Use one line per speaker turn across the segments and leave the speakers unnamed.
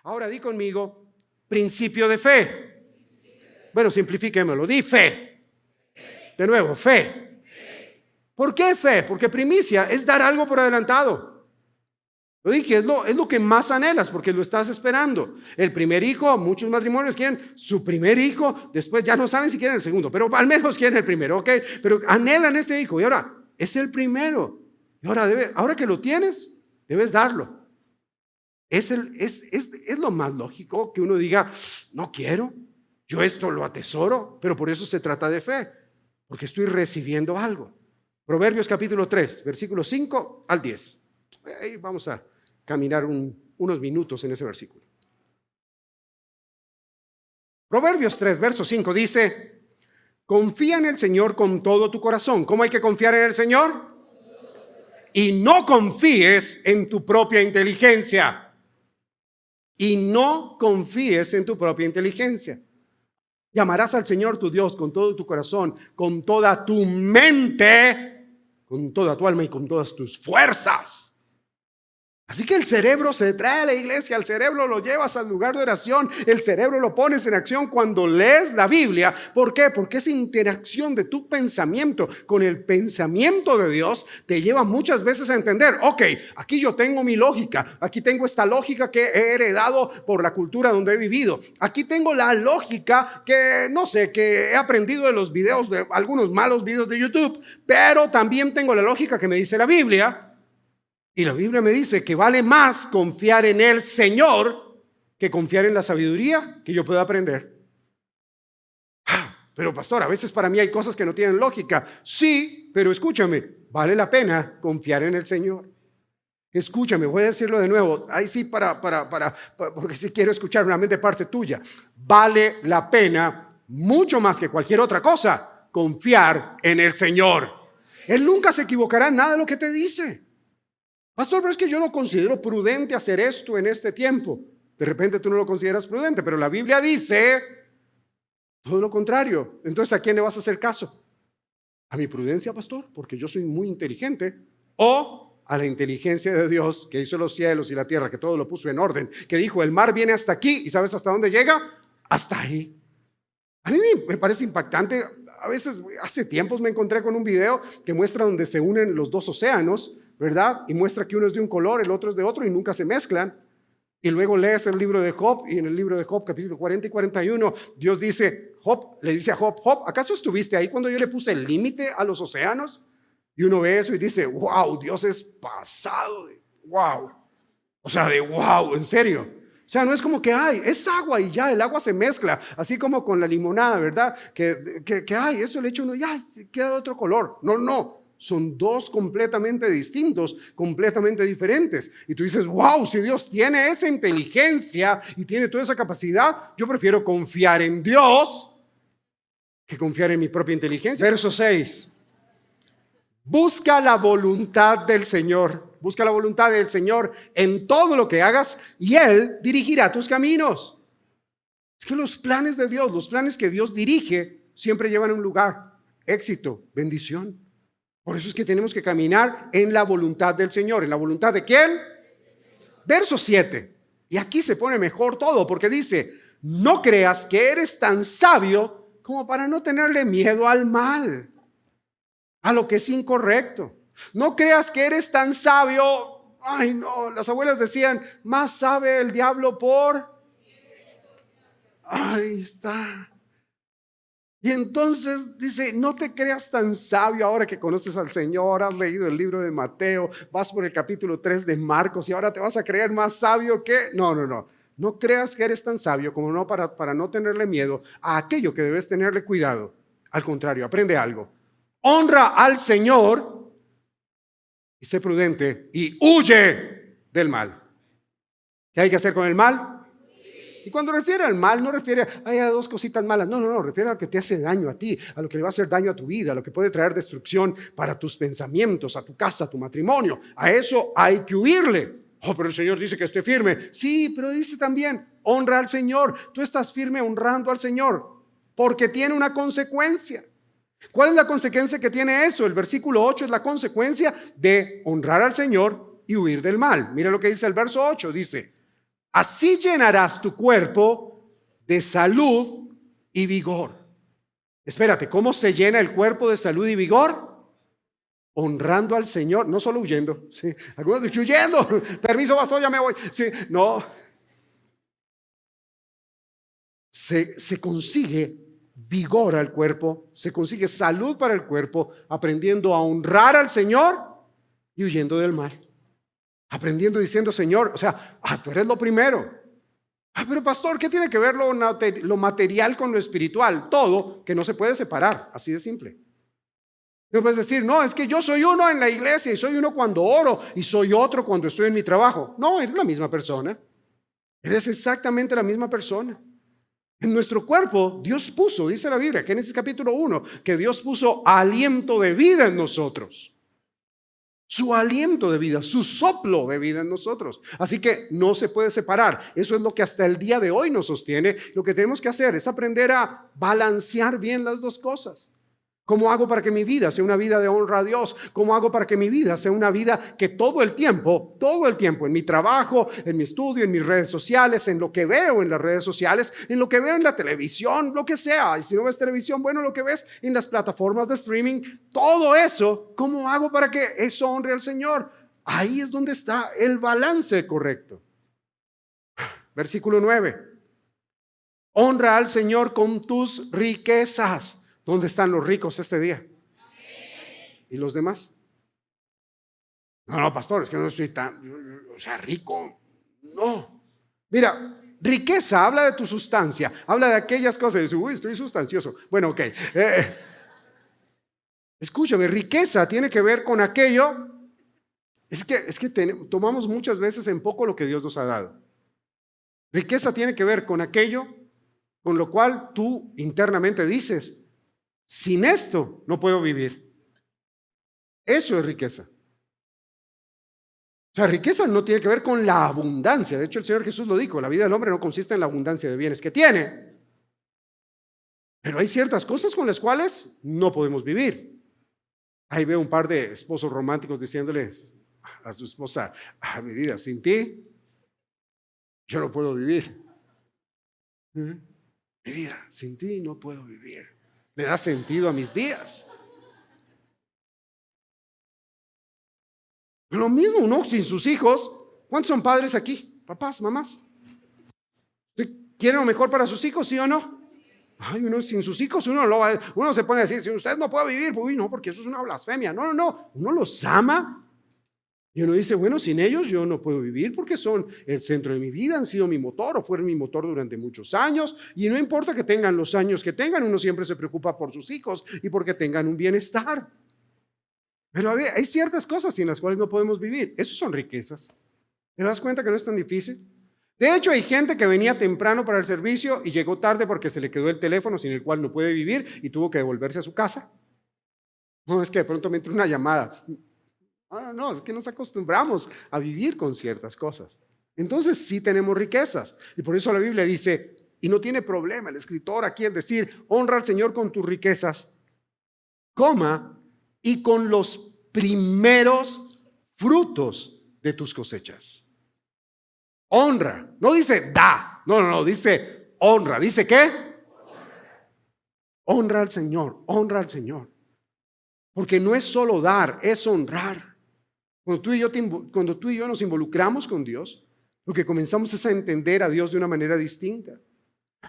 Ahora di conmigo, principio de fe. Bueno, simplifiquémoslo, di fe. De nuevo, fe. ¿Por qué fe? Porque primicia es dar algo por adelantado. Lo dije, es lo que más anhelas porque lo estás esperando. El primer hijo, muchos matrimonios quieren su primer hijo, después ya no saben si quieren el segundo, pero al menos quieren el primero, ¿ok? Pero anhelan este hijo y ahora es el primero. Y ahora que lo tienes, debes darlo. Es lo más lógico que uno diga, no quiero, yo esto lo atesoro, pero por eso se trata de fe, porque estoy recibiendo algo. Proverbios capítulo 3, versículos 5 al 10. Ahí vamos a caminar unos minutos en ese versículo. Proverbios 3, verso 5 dice, confía en el Señor con todo tu corazón. ¿Cómo hay que confiar en el Señor? Y no confíes en tu propia inteligencia. Y no confíes en tu propia inteligencia. Llamarás al Señor tu Dios con todo tu corazón, con toda tu mente, con toda tu alma y con todas tus fuerzas. Así que el cerebro se trae a la iglesia, el cerebro lo llevas al lugar de oración, el cerebro lo pones en acción cuando lees la Biblia. ¿Por qué? Porque esa interacción de tu pensamiento con el pensamiento de Dios te lleva muchas veces a entender, ok, aquí yo tengo mi lógica, aquí tengo esta lógica que he heredado por la cultura donde he vivido, aquí tengo la lógica que, no sé, que he aprendido de los videos, de algunos malos videos de YouTube, pero también tengo la lógica que me dice la Biblia. Y la Biblia me dice que vale más confiar en el Señor que confiar en la sabiduría que yo pueda aprender. Pero pastor, a veces para mí hay cosas que no tienen lógica. Sí, pero escúchame, vale la pena confiar en el Señor. Escúchame, voy a decirlo de nuevo. Ahí sí porque si quiero escuchar una mente parte tuya. Vale la pena, mucho más que cualquier otra cosa, confiar en el Señor. Él nunca se equivocará en nada de lo que te dice. Pastor, pero es que yo no considero prudente hacer esto en este tiempo. De repente tú no lo consideras prudente, pero la Biblia dice todo lo contrario. Entonces, ¿a quién le vas a hacer caso? ¿A mi prudencia, pastor? Porque yo soy muy inteligente. ¿O a la inteligencia de Dios que hizo los cielos y la tierra, que todo lo puso en orden, que dijo, el mar viene hasta aquí y ¿sabes hasta dónde llega? Hasta ahí. A mí me parece impactante. A veces, hace tiempos me encontré con un video que muestra donde se unen los dos océanos, ¿verdad? Y muestra que uno es de un color, el otro es de otro y nunca se mezclan. Y luego lees el libro de Job y en el libro de Job, capítulo 40 y 41, Dios dice, le dice a Job, Job, ¿acaso estuviste ahí cuando yo le puse el límite a los océanos? Y uno ve eso y dice, wow, Dios es pasado de wow. O sea, de wow, en serio. O sea, no es como que es agua y ya, el agua se mezcla, así como con la limonada, ¿verdad? Que eso le echa uno, ya, se queda de otro color. No. Son dos completamente distintos, completamente diferentes. Y tú dices, wow, si Dios tiene esa inteligencia y tiene toda esa capacidad, yo prefiero confiar en Dios que confiar en mi propia inteligencia. Verso 6. Busca la voluntad del Señor. Busca la voluntad del Señor en todo lo que hagas y Él dirigirá tus caminos. Es que los planes de Dios, los planes que Dios dirige, siempre llevan a un lugar, éxito, bendición. Por eso es que tenemos que caminar en la voluntad del Señor. ¿En la voluntad de quién? Verso 7. Y aquí se pone mejor todo porque dice, no creas que eres tan sabio como para no tenerle miedo al mal, a lo que es incorrecto. No creas que eres tan sabio. Ay, no, las abuelas decían, más sabe el diablo por... Ahí está. Y entonces dice, no te creas tan sabio ahora que conoces al Señor, has leído el libro de Mateo, vas por el capítulo 3 de Marcos y ahora te vas a creer más sabio que... No. No creas que eres tan sabio como no para no tenerle miedo a aquello que debes tenerle cuidado. Al contrario, aprende algo. Honra al Señor y sé prudente y huye del mal. ¿Qué hay que hacer con el mal? Y cuando refiere al mal, no refiere a dos cositas malas. No, refiere a lo que te hace daño a ti, a lo que le va a hacer daño a tu vida, a lo que puede traer destrucción para tus pensamientos, a tu casa, a tu matrimonio. A eso hay que huirle. Pero el Señor dice que esté firme. Sí, pero dice también, honra al Señor. Tú estás firme honrando al Señor, porque tiene una consecuencia. ¿Cuál es la consecuencia que tiene eso? El versículo 8 es la consecuencia de honrar al Señor y huir del mal. Mira lo que dice el verso 8, dice, Así llenarás tu cuerpo de salud y vigor. Espérate, ¿cómo se llena el cuerpo de salud y vigor? Honrando al Señor, no solo huyendo. ¿Sí? Algunos dicen, huyendo, permiso pastor, ya me voy. Sí, no. Se consigue vigor al cuerpo, se consigue salud para el cuerpo, aprendiendo a honrar al Señor y huyendo del mal. Aprendiendo diciendo, Señor, o sea, tú eres lo primero. Pero pastor, ¿qué tiene que ver lo material con lo espiritual? Todo que no se puede separar, así de simple. No puedes decir, no, es que yo soy uno en la iglesia y soy uno cuando oro y soy otro cuando estoy en mi trabajo. No, eres la misma persona. Eres exactamente la misma persona. En nuestro cuerpo, Dios puso, dice la Biblia, Génesis capítulo 1, que Dios puso aliento de vida en nosotros. Su aliento de vida, su soplo de vida en nosotros. Así que no se puede separar. Eso es lo que hasta el día de hoy nos sostiene. Lo que tenemos que hacer es aprender a balancear bien las dos cosas. ¿Cómo hago para que mi vida sea una vida de honra a Dios? ¿Cómo hago para que mi vida sea una vida que todo el tiempo, en mi trabajo, en mi estudio, en mis redes sociales, en lo que veo en las redes sociales, en lo que veo en la televisión, lo que sea? Y si no ves televisión, bueno, lo que ves en las plataformas de streaming, todo eso, ¿cómo hago para que eso honre al Señor? Ahí es donde está el balance correcto. Versículo 9. Honra al Señor con tus riquezas. ¿Dónde están los ricos este día? ¿Y los demás? No, pastor, es que no estoy tan, rico. No. Mira, riqueza habla de tu sustancia, habla de aquellas cosas. Dice, uy, estoy sustancioso. Bueno, ok. Escúchame, riqueza tiene que ver con aquello. Es que tomamos muchas veces en poco lo que Dios nos ha dado. Riqueza tiene que ver con aquello con lo cual tú internamente dices, sin esto no puedo vivir. Eso es riqueza. O sea, riqueza no tiene que ver con la abundancia. De hecho, el Señor Jesús lo dijo, la vida del hombre no consiste en la abundancia de bienes que tiene. Pero hay ciertas cosas con las cuales no podemos vivir. Ahí veo un par de esposos románticos diciéndoles a su esposa, mi vida, sin ti, yo no puedo vivir. Mi vida, sin ti no puedo vivir. Le da sentido a mis días. Lo mismo uno sin sus hijos. ¿Cuántos son padres aquí? Papás, mamás. ¿Quieren lo mejor para sus hijos, sí o no? Uno sin sus hijos, uno se pone a decir, si usted no puede vivir, uy, no, porque eso es una blasfemia. No. Uno los ama. Y uno dice, bueno, sin ellos yo no puedo vivir porque son el centro de mi vida, han sido mi motor o fueron mi motor durante muchos años. Y no importa que tengan los años que tengan, uno siempre se preocupa por sus hijos y porque tengan un bienestar. Pero hay ciertas cosas sin las cuales no podemos vivir. Esas son riquezas. ¿Te das cuenta que no es tan difícil? De hecho, hay gente que venía temprano para el servicio y llegó tarde porque se le quedó el teléfono sin el cual no puede vivir y tuvo que devolverse a su casa. No, es que de pronto me entró una llamada. No, es que nos acostumbramos a vivir con ciertas cosas. Entonces sí tenemos riquezas. Y por eso la Biblia dice, y no tiene problema el escritor aquí es decir, honra al Señor con tus riquezas, y con los primeros frutos de tus cosechas. Honra. No dice da. No, dice honra. ¿Dice qué? Honra al Señor, honra al Señor. Porque no es solo dar, es honrar. Cuando tú y yo nos involucramos con Dios, lo que comenzamos es a entender a Dios de una manera distinta.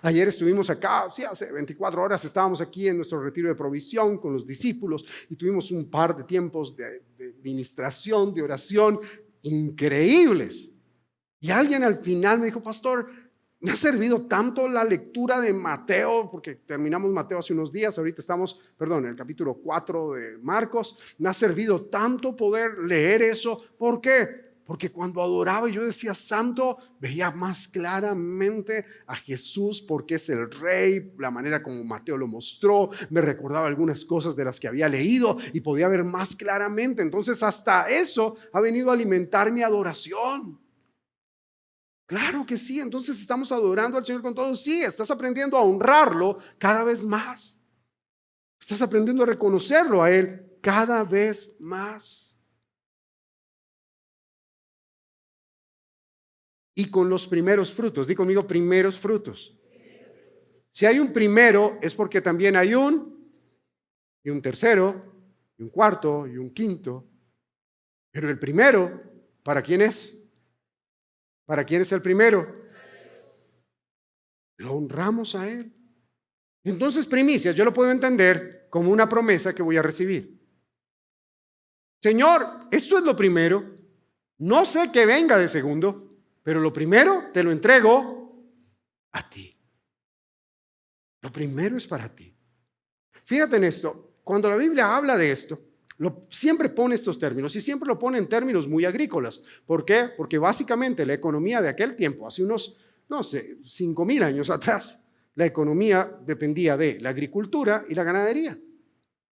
Ayer estuvimos acá, hace 24 horas estábamos aquí en nuestro retiro de provisión con los discípulos y tuvimos un par de tiempos de ministración, de oración increíbles. Y alguien al final me dijo, pastor, me ha servido tanto la lectura de Mateo, porque terminamos Mateo hace unos días, ahorita estamos, en el capítulo 4 de Marcos, me ha servido tanto poder leer eso. ¿Por qué? Porque cuando adoraba y yo decía santo, veía más claramente a Jesús porque es el Rey, la manera como Mateo lo mostró, me recordaba algunas cosas de las que había leído y podía ver más claramente. Entonces hasta eso ha venido a alimentar mi adoración. Claro que sí, entonces estamos adorando al Señor con todo. Sí, estás aprendiendo a honrarlo cada vez más. Estás aprendiendo a reconocerlo a Él cada vez más. y con los primeros frutos. Di conmigo, primeros frutos. Si hay un primero, es porque también hay y un tercero, y un cuarto, y un quinto. Pero el primero, ¿para quién es? ¿Para quién es el primero? Lo honramos a Él. Entonces, primicias, yo lo puedo entender como una promesa que voy a recibir. Señor, esto es lo primero. No sé qué venga de segundo, pero lo primero te lo entrego a ti. Lo primero es para ti. Fíjate en esto, cuando la Biblia habla de esto, siempre pone estos términos y siempre lo pone en términos muy agrícolas. ¿Por qué? Porque básicamente la economía de aquel tiempo, hace unos, no sé, 5,000 años atrás, la economía dependía de la agricultura y la ganadería.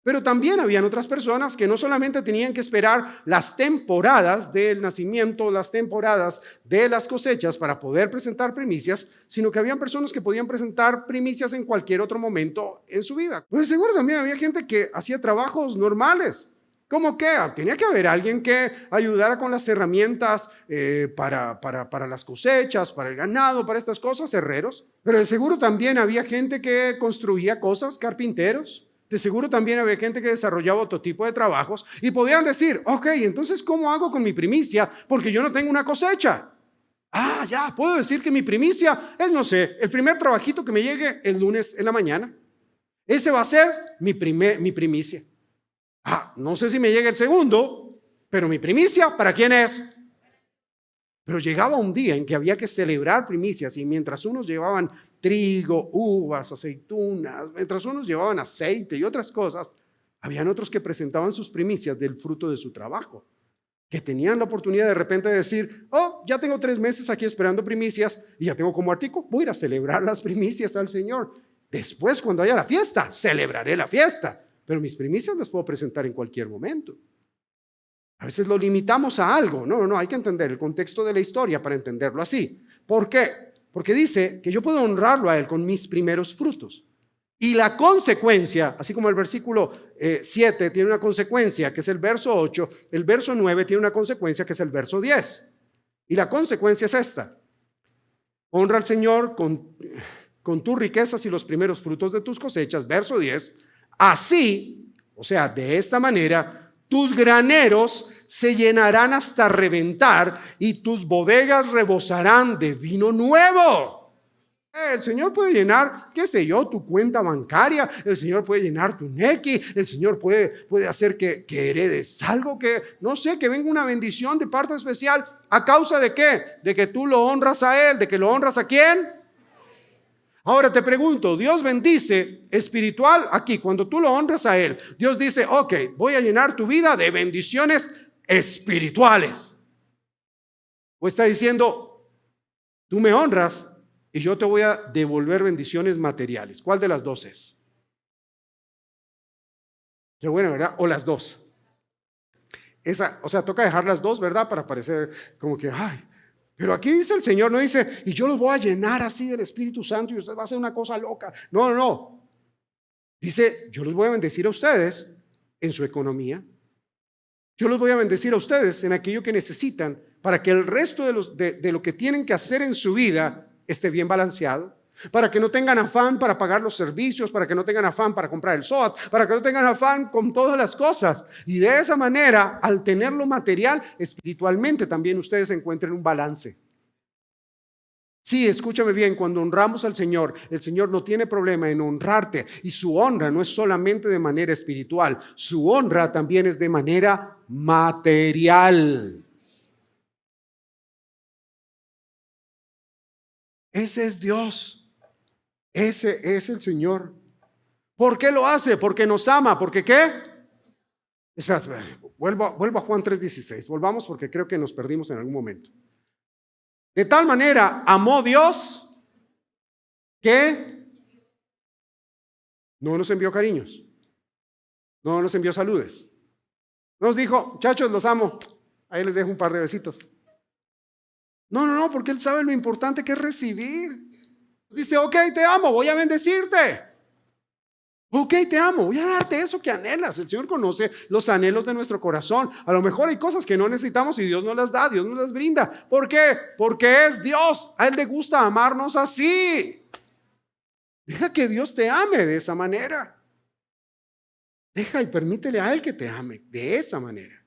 Pero también habían otras personas que no solamente tenían que esperar las temporadas del nacimiento, las temporadas de las cosechas para poder presentar primicias, sino que habían personas que podían presentar primicias en cualquier otro momento en su vida. Pues seguro también había gente que hacía trabajos normales. ¿Cómo que? Tenía que haber alguien que ayudara con las herramientas para las cosechas, para el ganado, para estas cosas, herreros. Pero de seguro también había gente que construía cosas, carpinteros. De seguro también había gente que desarrollaba otro tipo de trabajos y podían decir, ok, entonces ¿cómo hago con mi primicia? Porque yo no tengo una cosecha. Ya, puedo decir que mi primicia es, no sé, el primer trabajito que me llegue el lunes en la mañana. Ese va a ser mi primicia. No sé si me llega el segundo, pero mi primicia, ¿para quién es? Pero llegaba un día en que había que celebrar primicias y mientras unos llevaban trigo, uvas, aceitunas, mientras unos llevaban aceite y otras cosas, habían otros que presentaban sus primicias del fruto de su trabajo, que tenían la oportunidad de repente de decir, ya tengo 3 meses aquí esperando primicias y ya tengo como artículo, voy a ir a celebrar las primicias al Señor. Después, cuando haya la fiesta, celebraré la fiesta, pero mis primicias las puedo presentar en cualquier momento. A veces lo limitamos a algo. No, hay que entender el contexto de la historia para entenderlo así. ¿Por qué? Porque dice que yo puedo honrarlo a Él con mis primeros frutos. Y la consecuencia, así como el versículo 7 tiene una consecuencia, que es el verso 8, el verso 9 tiene una consecuencia, que es el verso 10. Y la consecuencia es esta. Honra al Señor con tus riquezas y los primeros frutos de tus cosechas, verso 10. Así, o sea, de esta manera, tus graneros se llenarán hasta reventar y tus bodegas rebosarán de vino nuevo. El Señor puede llenar, qué sé yo, tu cuenta bancaria. El Señor puede llenar tu nequi. El Señor puede hacer que heredes algo, que no sé, que venga una bendición de parte especial. ¿A causa de qué? De que tú lo honras a Él. ¿De que lo honras a quién? Ahora te pregunto, Dios bendice espiritual aquí, cuando tú lo honras a Él. Dios dice, ok, voy a llenar tu vida de bendiciones espirituales. O está diciendo, tú me honras y yo te voy a devolver bendiciones materiales. ¿Cuál de las dos es? Qué buena, ¿verdad? O las dos. O sea, toca dejar las dos, ¿verdad? Para parecer como que, pero aquí dice el Señor, no dice, y yo los voy a llenar así del Espíritu Santo y usted va a hacer una cosa loca. No. Dice, yo los voy a bendecir a ustedes en su economía. Yo los voy a bendecir a ustedes en aquello que necesitan para que el resto de lo que tienen que hacer en su vida esté bien balanceado. Para que no tengan afán para pagar los servicios, para que no tengan afán para comprar el SOAT, para que no tengan afán con todas las cosas. Y de esa manera, al tenerlo material, espiritualmente también ustedes encuentren un balance. Sí, escúchame bien, cuando honramos al Señor, el Señor no tiene problema en honrarte. Y su honra no es solamente de manera espiritual, su honra también es de manera material. Ese es Dios. Ese es el Señor. ¿Por qué lo hace? Porque nos ama. ¿Porque qué? Espera. Vuelvo a Juan 3:16. Volvamos porque creo que nos perdimos en algún momento. De tal manera amó Dios que no nos envió cariños, no nos envió saludes. Nos dijo, muchachos, los amo. Ahí les dejo un par de besitos. No, porque Él sabe lo importante que es recibir. Dice, ok, te amo, voy a bendecirte. Ok, te amo, voy a darte eso que anhelas. El Señor conoce los anhelos de nuestro corazón. A lo mejor hay cosas que no necesitamos y Dios nos las da, Dios nos las brinda. ¿Por qué? Porque es Dios. A Él le gusta amarnos así. Deja que Dios te ame de esa manera. Deja y permítele a Él que te ame de esa manera.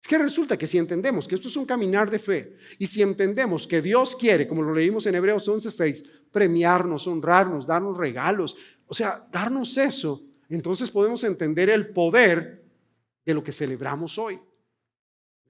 Es que resulta que si entendemos que esto es un caminar de fe y si entendemos que Dios quiere, como lo leímos en Hebreos 11:6, premiarnos, honrarnos, darnos regalos, o sea, darnos eso, entonces podemos entender el poder de lo que celebramos hoy.